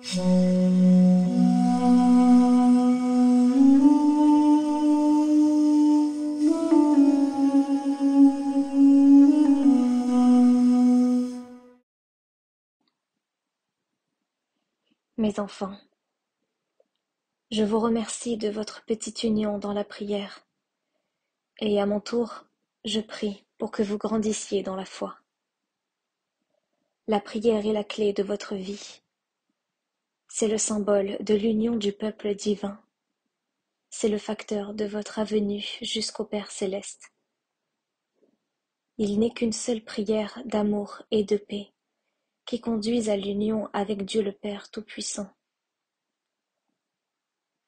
Mes enfants, je vous remercie de votre petite union dans la prière, et à mon tour, je prie pour que vous grandissiez dans la foi. La prière est la clé de votre vie. C'est le symbole de l'union du peuple divin. C'est le facteur de votre avenue jusqu'au Père céleste. Il n'est qu'une seule prière d'amour et de paix qui conduise à l'union avec Dieu le Père Tout-Puissant.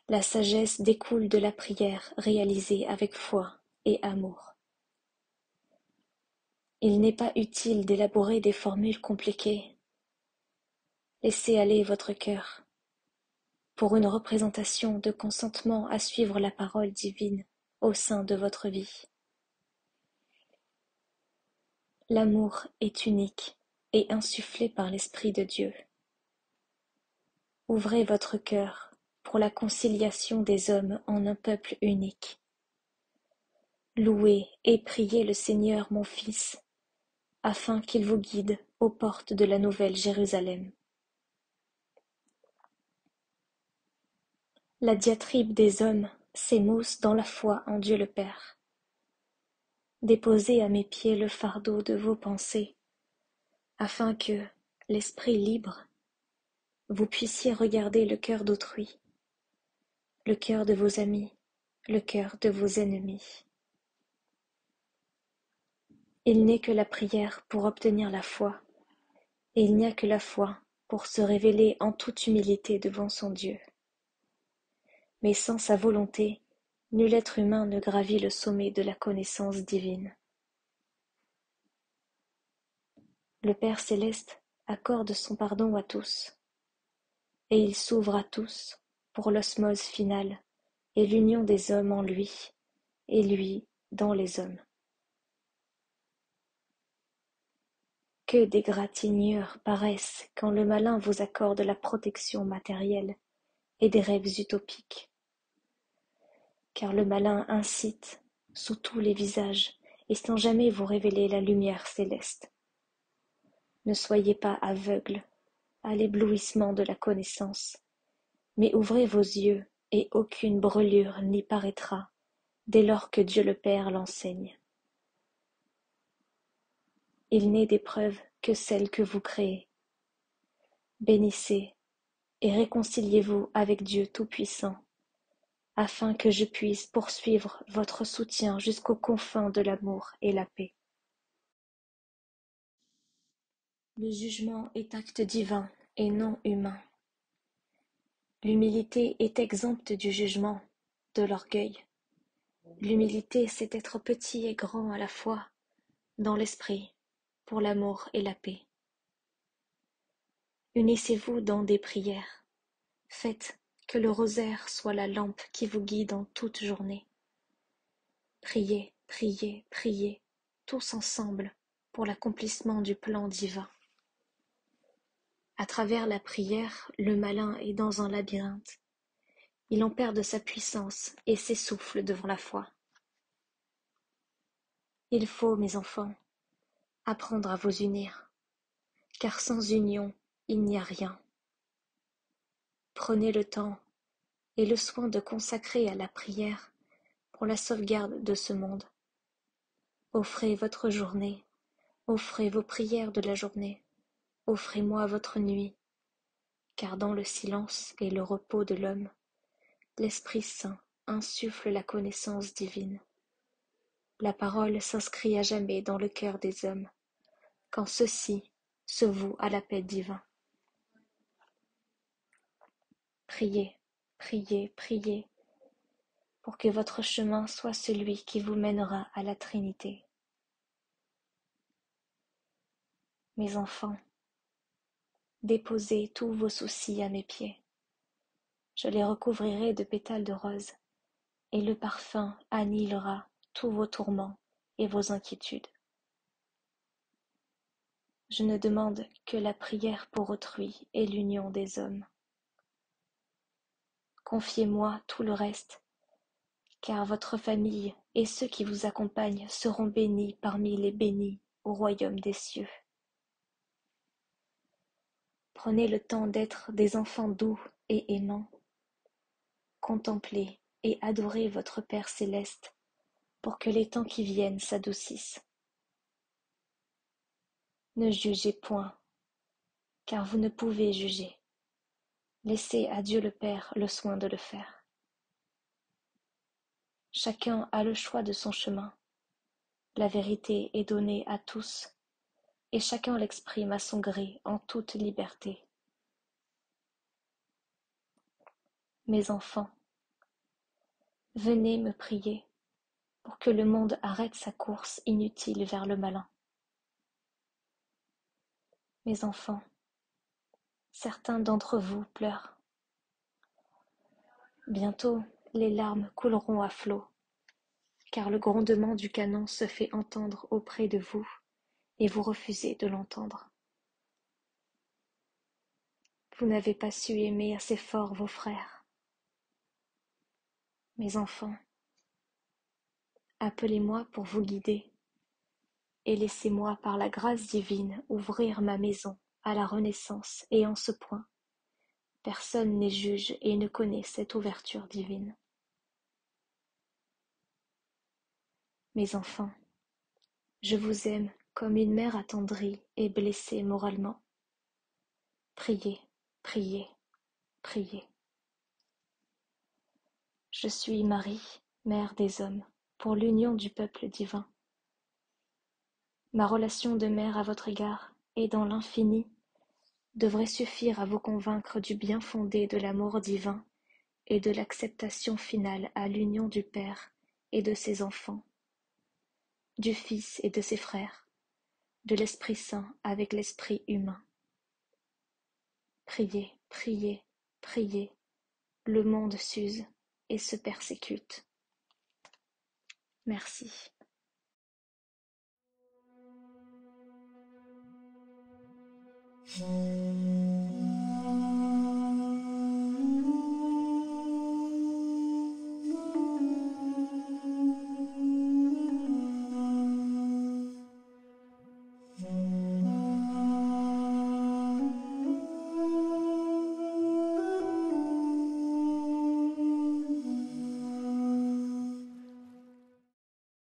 La sagesse découle de la prière réalisée avec foi et amour. Il n'est pas utile d'élaborer des formules compliquées. Laissez aller votre cœur pour une représentation de consentement à suivre la parole divine au sein de votre vie. L'amour est unique et insufflé par l'Esprit de Dieu. Ouvrez votre cœur pour la conciliation des hommes en un peuple unique. Louez et priez le Seigneur mon Fils, afin qu'il vous guide aux portes de la nouvelle Jérusalem. La diatribe des hommes s'émousse dans la foi en Dieu le Père. Déposez à mes pieds le fardeau de vos pensées, afin que, l'esprit libre, vous puissiez regarder le cœur d'autrui, le cœur de vos amis, le cœur de vos ennemis. Il n'est que la prière pour obtenir la foi, et il n'y a que la foi pour se révéler en toute humilité devant son Dieu. Mais sans sa volonté, nul être humain ne gravit le sommet de la connaissance divine. Le Père céleste accorde son pardon à tous, et il s'ouvre à tous pour l'osmose finale et l'union des hommes en lui, et lui dans les hommes. Que d'égratignures paraissent quand le malin vous accorde la protection matérielle et des rêves utopiques. Car le malin incite sous tous les visages et sans jamais vous révéler la lumière céleste. Ne soyez pas aveugles à l'éblouissement de la connaissance, mais ouvrez vos yeux et aucune brûlure n'y paraîtra dès lors que Dieu le Père l'enseigne. Il n'est d'épreuve que celle que vous créez. Bénissez et réconciliez-vous avec Dieu Tout-Puissant, afin que je puisse poursuivre votre soutien jusqu'aux confins de l'amour et la paix. Le jugement est acte divin et non humain. L'humilité est exempte du jugement, de l'orgueil. L'humilité, c'est être petit et grand à la fois, dans l'esprit, pour l'amour et la paix. Unissez-vous dans des prières. Faites que le rosaire soit la lampe qui vous guide en toute journée. Priez, priez, priez, tous ensemble, pour l'accomplissement du plan divin. À travers la prière, le malin est dans un labyrinthe. Il en perd de sa puissance et s'essouffle devant la foi. Il faut, mes enfants, apprendre à vous unir, car sans union, il n'y a rien. Prenez le temps et le soin de consacrer à la prière pour la sauvegarde de ce monde. Offrez votre journée, offrez vos prières de la journée, offrez-moi votre nuit, car dans le silence et le repos de l'homme, l'Esprit Saint insuffle la connaissance divine. La parole s'inscrit à jamais dans le cœur des hommes, quand ceux-ci se vouent à la paix divine. Priez, priez, priez, pour que votre chemin soit celui qui vous mènera à la Trinité. Mes enfants, déposez tous vos soucis à mes pieds. Je les recouvrirai de pétales de rose, et le parfum annihilera tous vos tourments et vos inquiétudes. Je ne demande que la prière pour autrui et l'union des hommes. confiez-moi tout le reste, car votre famille et ceux qui vous accompagnent seront bénis parmi les bénis au royaume des cieux. Prenez le temps d'être des enfants doux et aimants. Contemplez et adorez votre Père céleste pour que les temps qui viennent s'adoucissent. Ne jugez point, car vous ne pouvez juger. Laissez à Dieu le Père le soin de le faire. Chacun a le choix de son chemin. La vérité est donnée à tous, et chacun l'exprime à son gré en toute liberté. Mes enfants, venez me prier pour que le monde arrête sa course inutile vers le malin. Mes enfants, certains d'entre vous pleurent. Bientôt, les larmes couleront à flots, car le grondement du canon se fait entendre auprès de vous, et vous refusez de l'entendre. Vous n'avez pas su aimer assez fort vos frères. Mes enfants, appelez-moi pour vous guider, et laissez-moi par la grâce divine ouvrir ma maison à la renaissance, et en ce point, personne n'est juge et ne connaît cette ouverture divine. Mes enfants, je vous aime comme une mère attendrie et blessée moralement. Priez, priez, priez. Je suis Marie, mère des hommes, pour l'union du peuple divin. Ma relation de mère à votre égard, et dans l'infini, devrait suffire à vous convaincre du bien fondé de l'amour divin et de l'acceptation finale à l'union du Père et de ses enfants, du Fils et de ses frères, de l'Esprit Saint avec l'Esprit humain. Priez, priez, priez, le monde s'use et se persécute. Merci.